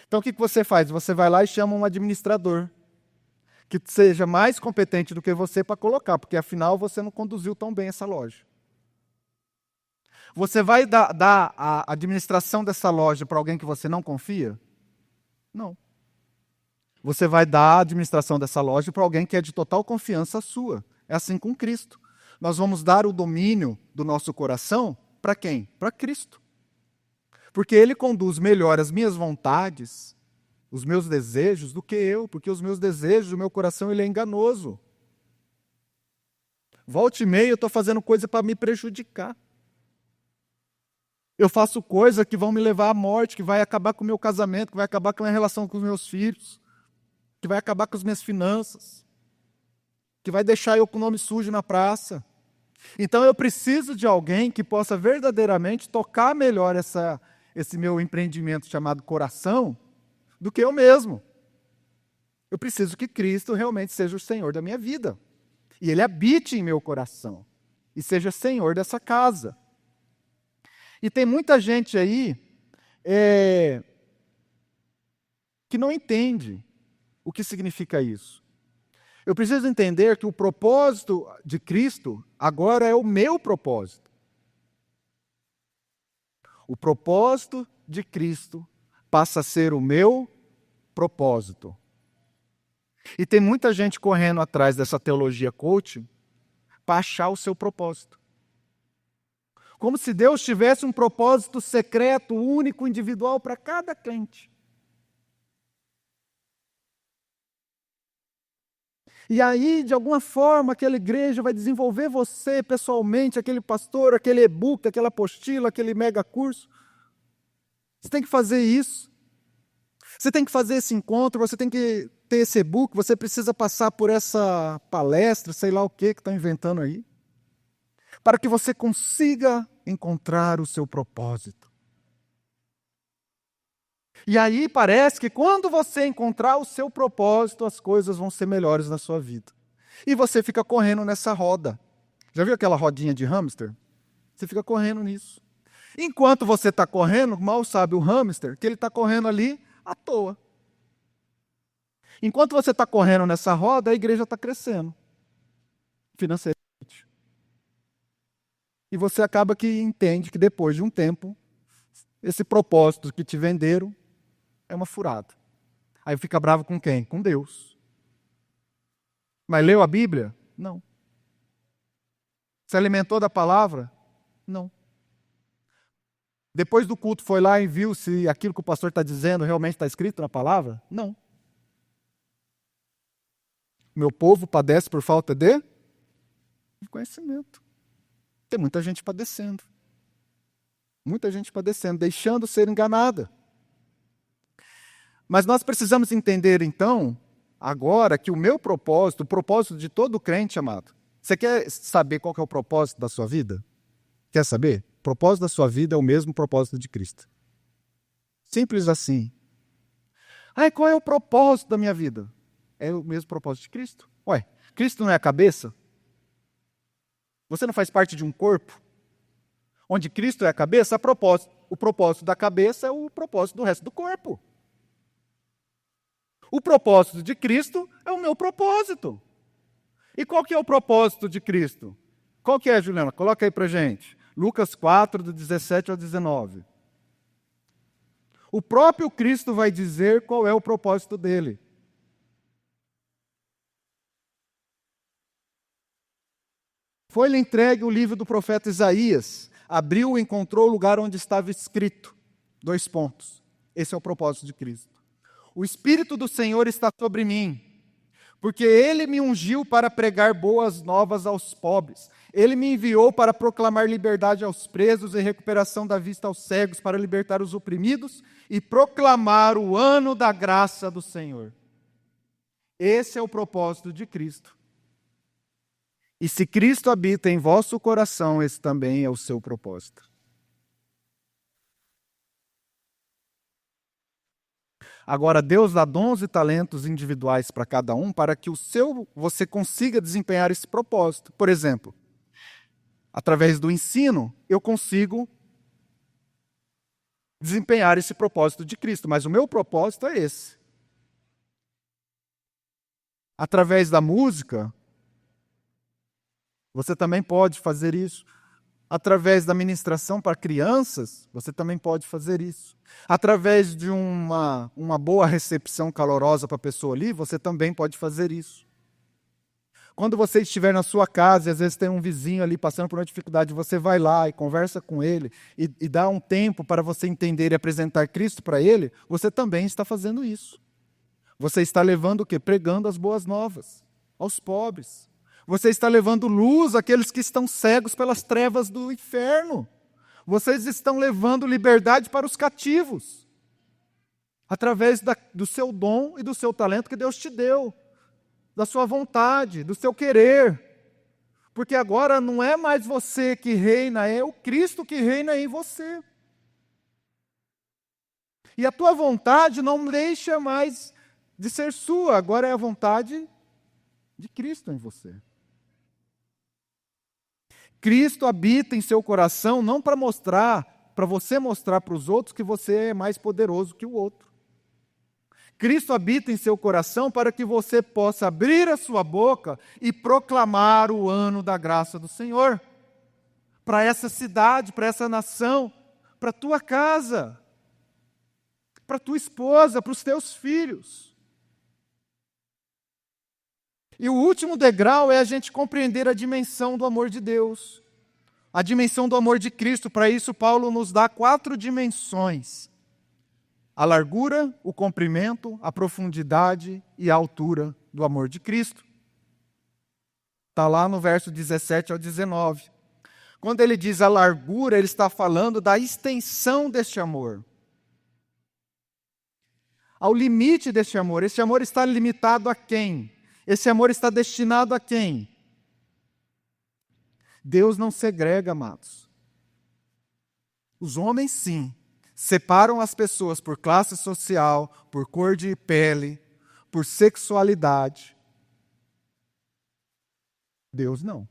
Então o que você faz? Você vai lá e chama um administrador que seja mais competente do que você para colocar, porque afinal você não conduziu tão bem essa loja. Você vai dar a administração dessa loja para alguém que você não confia? Não. Você vai dar a administração dessa loja para alguém que é de total confiança sua. É assim com Cristo. Nós vamos dar o domínio do nosso coração para quem? Para Cristo. Porque Ele conduz melhor as minhas vontades, os meus desejos, do que eu, porque os meus desejos, o meu coração, ele é enganoso. Volta e meia eu estou fazendo coisa para me prejudicar. Eu faço coisas que vão me levar à morte, que vai acabar com o meu casamento, que vai acabar com a minha relação com os meus filhos, que vai acabar com as minhas finanças, que vai deixar eu com o nome sujo na praça. Então eu preciso de alguém que possa verdadeiramente tocar melhor esse meu empreendimento chamado coração do que eu mesmo. Eu preciso que Cristo realmente seja o Senhor da minha vida. E Ele habite em meu coração. E seja Senhor dessa casa. E tem muita gente aí que não entende o que significa isso. Eu preciso entender que o propósito de Cristo agora é o meu propósito. O propósito de Cristo passa a ser o meu propósito. E tem muita gente correndo atrás dessa teologia coaching para achar o seu propósito. Como se Deus tivesse um propósito secreto, único, individual para cada crente. E aí, de alguma forma, aquela igreja vai desenvolver você pessoalmente, aquele pastor, aquele e-book, aquela apostila, aquele mega curso. Você tem que fazer isso. Você tem que fazer esse encontro, você tem que ter esse e-book, você precisa passar por essa palestra, sei lá o que estão inventando aí, para que você consiga encontrar o seu propósito. E aí parece que quando você encontrar o seu propósito, as coisas vão ser melhores na sua vida. E você fica correndo nessa roda. Já viu aquela rodinha de hamster? Você fica correndo nisso. Enquanto você está correndo, mal sabe o hamster que ele está correndo ali à toa. Enquanto você está correndo nessa roda, a igreja está crescendo financeiramente. E você acaba que entende que depois de um tempo, esse propósito que te venderam é uma furada. Aí fica bravo com quem? Com Deus. Mas leu a Bíblia? Não. Se alimentou da palavra? Não. Depois do culto foi lá e viu se aquilo que o pastor está dizendo realmente está escrito na palavra? Não. Meu povo padece por falta de conhecimento. Tem muita gente padecendo. Muita gente padecendo, deixando ser enganada. Mas nós precisamos entender, então, agora, que o meu propósito, o propósito de todo crente, amado, você quer saber qual que é o propósito da sua vida? Quer saber? O propósito da sua vida é o mesmo propósito de Cristo. Simples assim. Qual é o propósito da minha vida? É o mesmo propósito de Cristo. Ué, Cristo não é a cabeça? Você não faz parte de um corpo? Onde Cristo é a cabeça, o propósito da cabeça é o propósito do resto do corpo. O propósito de Cristo é o meu propósito. E qual que é o propósito de Cristo? Qual que é, Juliana? Coloca aí pra gente. Lucas 4, do 17 ao 19. O próprio Cristo vai dizer qual é o propósito dele. Foi-lhe entregue o livro do profeta Isaías. Abriu e encontrou o lugar onde estava escrito. 2 pontos. Esse é o propósito de Cristo. O Espírito do Senhor está sobre mim, porque Ele me ungiu para pregar boas novas aos pobres. Ele me enviou para proclamar liberdade aos presos e recuperação da vista aos cegos, para libertar os oprimidos e proclamar o ano da graça do Senhor. Esse é o propósito de Cristo. E se Cristo habita em vosso coração, esse também é o seu propósito. Agora, Deus dá dons e talentos individuais para cada um para que você consiga desempenhar esse propósito. Por exemplo, através do ensino, eu consigo desempenhar esse propósito de Cristo, mas o meu propósito é esse. Através da música, você também pode fazer isso. Através da ministração para crianças, você também pode fazer isso. Através de uma boa recepção calorosa para a pessoa ali, você também pode fazer isso. Quando você estiver na sua casa e às vezes tem um vizinho ali passando por uma dificuldade, você vai lá e conversa com ele e dá um tempo para você entender e apresentar Cristo para ele, você também está fazendo isso. Você está levando o quê? Pregando as boas novas aos pobres. Você está levando luz àqueles que estão cegos pelas trevas do inferno. Vocês estão levando liberdade para os cativos. Através do seu dom e do seu talento que Deus te deu. Da sua vontade, do seu querer. Porque agora não é mais você que reina, é o Cristo que reina em você. E a tua vontade não deixa mais de ser sua, agora é a vontade de Cristo em você. Cristo habita em seu coração não para você mostrar para os outros que você é mais poderoso que o outro. Cristo habita em seu coração para que você possa abrir a sua boca e proclamar o ano da graça do Senhor. Para essa cidade, para essa nação, para a tua casa, para a tua esposa, para os teus filhos. E o último degrau é a gente compreender a dimensão do amor de Deus. A dimensão do amor de Cristo. Para isso, Paulo nos dá 4 dimensões. A largura, o comprimento, a profundidade e a altura do amor de Cristo. Está lá no verso 17 ao 19. Quando ele diz a largura, ele está falando da extensão deste amor. Ao limite deste amor. Este amor está limitado a quem? Esse amor está destinado a quem? Deus não segrega, amados. Os homens, sim, separam as pessoas por classe social, por cor de pele, por sexualidade. Deus não.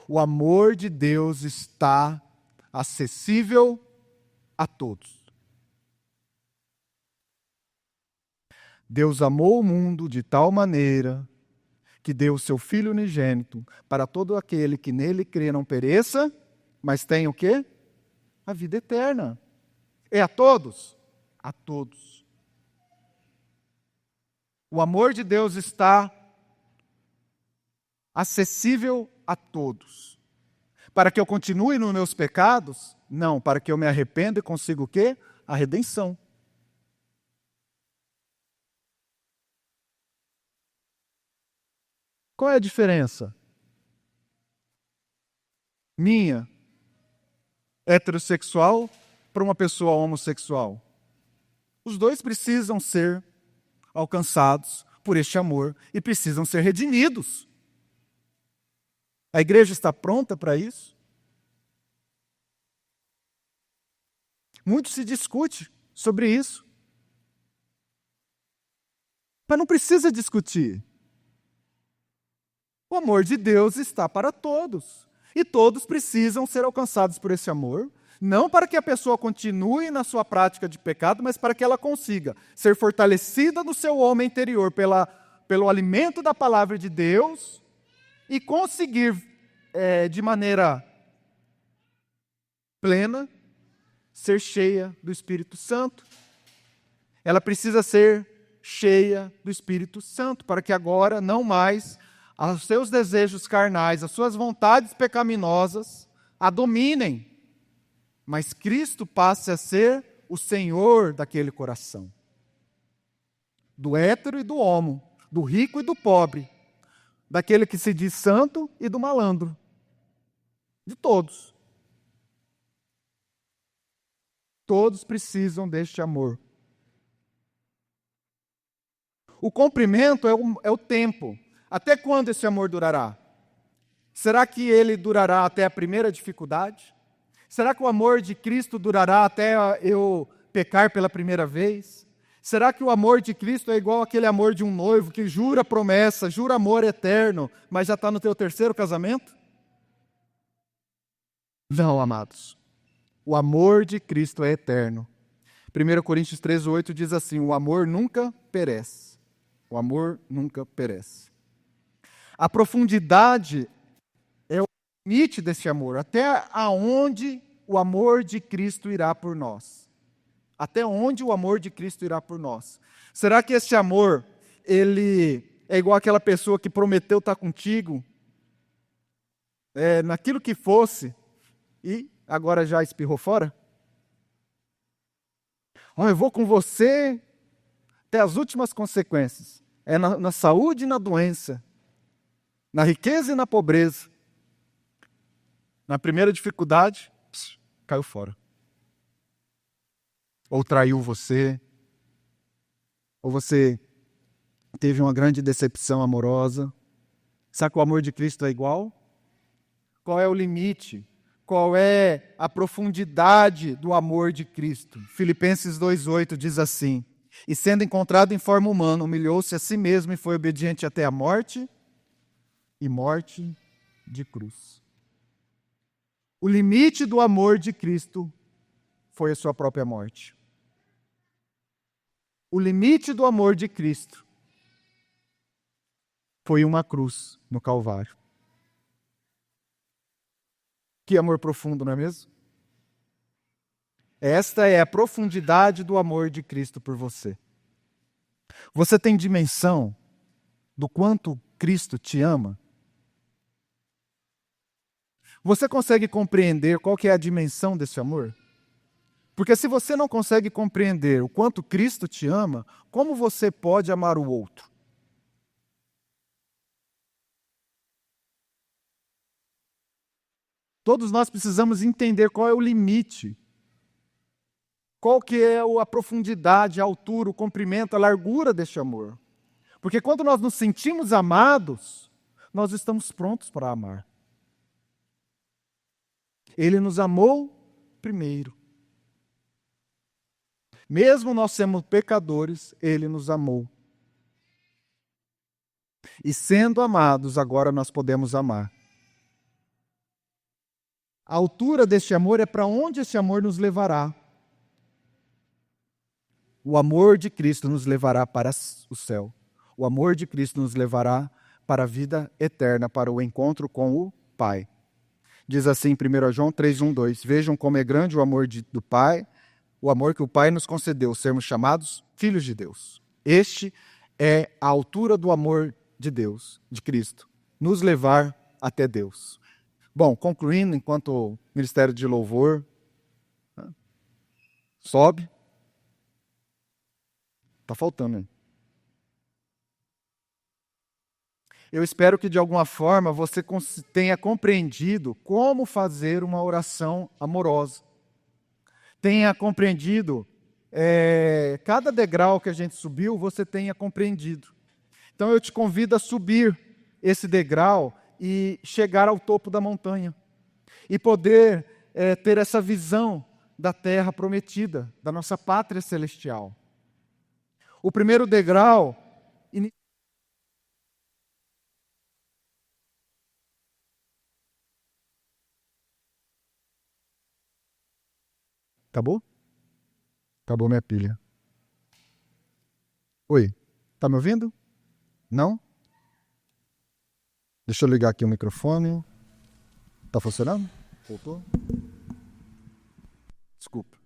O amor de Deus está acessível a todos. Deus amou o mundo de tal maneira que deu o seu Filho unigênito para todo aquele que nele crê não pereça, mas tenha o quê? A vida eterna. É a todos? A todos. O amor de Deus está acessível a todos. Para que eu continue nos meus pecados? Não, para que eu me arrependa e consiga o quê? A redenção. Qual é a diferença? Minha, heterossexual, para uma pessoa homossexual. Os dois precisam ser alcançados por este amor e precisam ser redimidos. A igreja está pronta para isso? Muito se discute sobre isso. Mas não precisa discutir. O amor de Deus está para todos. E todos precisam ser alcançados por esse amor, não para que a pessoa continue na sua prática de pecado, mas para que ela consiga ser fortalecida no seu homem interior pelo alimento da palavra de Deus e conseguir, de maneira plena, ser cheia do Espírito Santo. Ela precisa ser cheia do Espírito Santo, para que agora não mais os seus desejos carnais, as suas vontades pecaminosas a dominem, mas Cristo passe a ser o Senhor daquele coração. Do hétero e do homo, do rico e do pobre, daquele que se diz santo e do malandro. De todos. Todos precisam deste amor. O comprimento é o tempo. Até quando esse amor durará? Será que ele durará até a primeira dificuldade? Será que o amor de Cristo durará até eu pecar pela primeira vez? Será que o amor de Cristo é igual aquele amor de um noivo que jura promessa, jura amor eterno, mas já está no teu terceiro casamento? Não, amados. O amor de Cristo é eterno. 1 Coríntios 13:8 diz assim: o amor nunca perece. O amor nunca perece. A profundidade é o limite desse amor. Até aonde o amor de Cristo irá por nós. Até onde o amor de Cristo irá por nós. Será que esse amor, ele é igual àquela pessoa que prometeu estar contigo, naquilo que fosse, e agora já espirrou fora? Eu vou com você até as últimas consequências. É na saúde e na doença, na riqueza e na pobreza. Na primeira dificuldade, caiu fora. Ou traiu você, ou você teve uma grande decepção amorosa. Sabe que o amor de Cristo é igual? Qual é o limite? Qual é a profundidade do amor de Cristo? Filipenses 2:8 diz assim: e sendo encontrado em forma humana, humilhou-se a si mesmo e foi obediente até a morte, e morte de cruz. O limite do amor de Cristo foi a sua própria morte. O limite do amor de Cristo foi uma cruz no Calvário. Que amor profundo, não é mesmo? Esta é a profundidade do amor de Cristo por você. Você tem dimensão do quanto Cristo te ama? Você consegue compreender qual que é a dimensão desse amor? Porque se você não consegue compreender o quanto Cristo te ama, como você pode amar o outro? Todos nós precisamos entender qual é o limite. Qual que é a profundidade, a altura, o comprimento, a largura deste amor. Porque quando nós nos sentimos amados, nós estamos prontos para amar. Ele nos amou primeiro. Mesmo nós sendo pecadores, Ele nos amou. E sendo amados, agora nós podemos amar. A altura deste amor é para onde esse amor nos levará. O amor de Cristo nos levará para o céu. O amor de Cristo nos levará para a vida eterna, para o encontro com o Pai. Diz assim em 1 João 3:1-2: vejam como é grande o amor do Pai, o amor que o Pai nos concedeu, sermos chamados filhos de Deus. Este é a altura do amor de Deus, de Cristo, nos levar até Deus. Bom, concluindo, enquanto o Ministério de Louvor sobe. Está faltando aí. Eu espero que de alguma forma você tenha compreendido como fazer uma oração amorosa. Tenha compreendido, cada degrau que a gente subiu, você tenha compreendido. Então eu te convido a subir esse degrau e chegar ao topo da montanha. E poder ter essa visão da terra prometida, da nossa pátria celestial. O primeiro degrau... Acabou? Acabou minha pilha. Oi, tá me ouvindo? Não? Deixa eu ligar aqui o microfone. Tá funcionando? Voltou? Desculpa.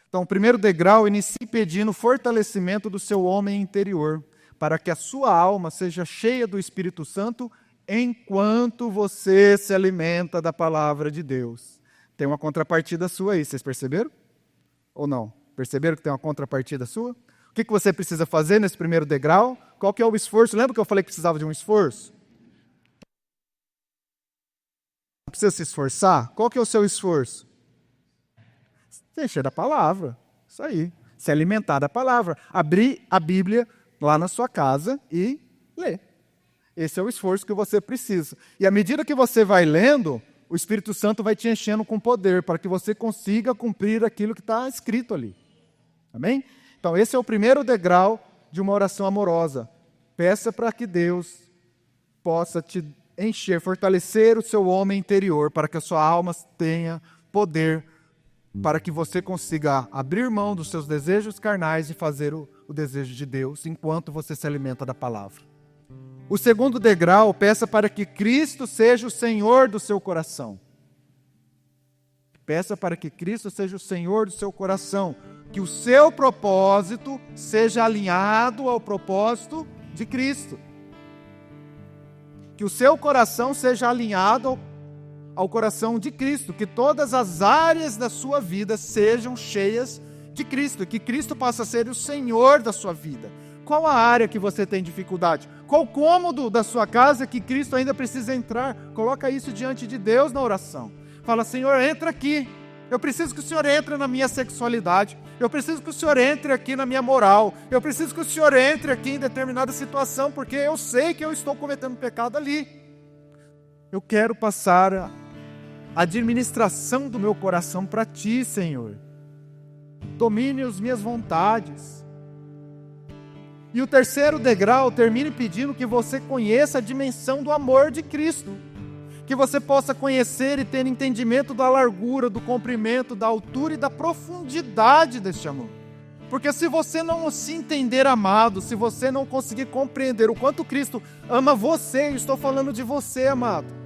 Então, o primeiro degrau, inicie pedindo fortalecimento do seu homem interior, para que a sua alma seja cheia do Espírito Santo enquanto você se alimenta da palavra de Deus. Tem uma contrapartida sua aí, vocês perceberam? Ou não? Perceberam que tem uma contrapartida sua? O que você precisa fazer nesse primeiro degrau? Qual que é o esforço? Lembra que eu falei que precisava de um esforço? Precisa se esforçar? Qual que é o seu esforço? Se encher da palavra. Isso aí. Se alimentar da palavra. Abrir a Bíblia lá na sua casa e ler. Esse é o esforço que você precisa. E à medida que você vai lendo, o Espírito Santo vai te enchendo com poder para que você consiga cumprir aquilo que está escrito ali. Amém? Então, esse é o primeiro degrau de uma oração amorosa. Peça para que Deus possa te encher, fortalecer o seu homem interior, para que a sua alma tenha poder, para que você consiga abrir mão dos seus desejos carnais e fazer o desejo de Deus, enquanto você se alimenta da palavra. O segundo degrau, peça para que Cristo seja o Senhor do seu coração. Peça para que Cristo seja o Senhor do seu coração, que o seu propósito seja alinhado ao propósito de Cristo. Que o seu coração seja alinhado ao coração de Cristo, que todas as áreas da sua vida sejam cheias de Cristo, que Cristo possa ser o Senhor da sua vida. Qual a área que você tem dificuldade? Qual cômodo da sua casa que Cristo ainda precisa entrar? Coloca isso diante de Deus na oração. Fala, Senhor, entra aqui. Eu preciso que o Senhor entre na minha sexualidade. Eu preciso que o Senhor entre aqui na minha moral. Eu preciso que o Senhor entre aqui em determinada situação, porque eu sei que eu estou cometendo pecado ali. Eu quero passar a administração do meu coração para Ti, Senhor. Domine as minhas vontades. E o terceiro degrau, termine pedindo que você conheça a dimensão do amor de Cristo. Que você possa conhecer e ter entendimento da largura, do comprimento, da altura e da profundidade deste amor. Porque se você não se entender amado, se você não conseguir compreender o quanto Cristo ama você, eu estou falando de você, amado.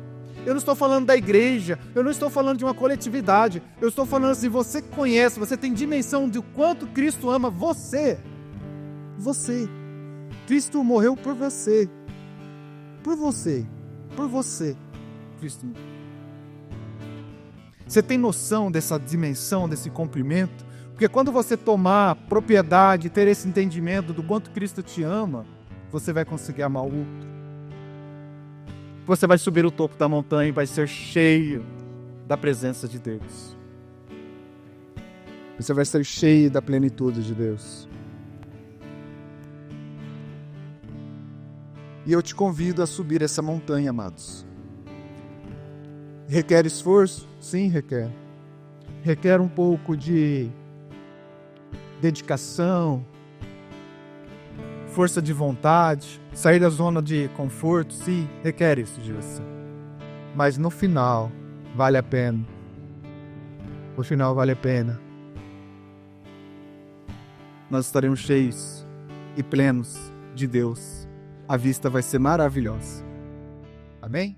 Eu não estou falando da igreja, eu não estou falando de uma coletividade, eu estou falando assim, você conhece, você tem dimensão de quanto Cristo ama você. Você. Cristo morreu por você. Por você. Por você. Cristo. Você tem noção dessa dimensão, desse comprimento? Porque quando você tomar propriedade, ter esse entendimento do quanto Cristo te ama, você vai conseguir amar o outro. Você vai subir o topo da montanha e vai ser cheio da presença de Deus. Você vai ser cheio da plenitude de Deus. E eu te convido a subir essa montanha, amados. Requer esforço? Sim, requer. Requer um pouco de dedicação, força de vontade, sair da zona de conforto, sim, requer isso de você. Mas no final, vale a pena. No final, vale a pena. Nós estaremos cheios e plenos de Deus. A vista vai ser maravilhosa. Amém?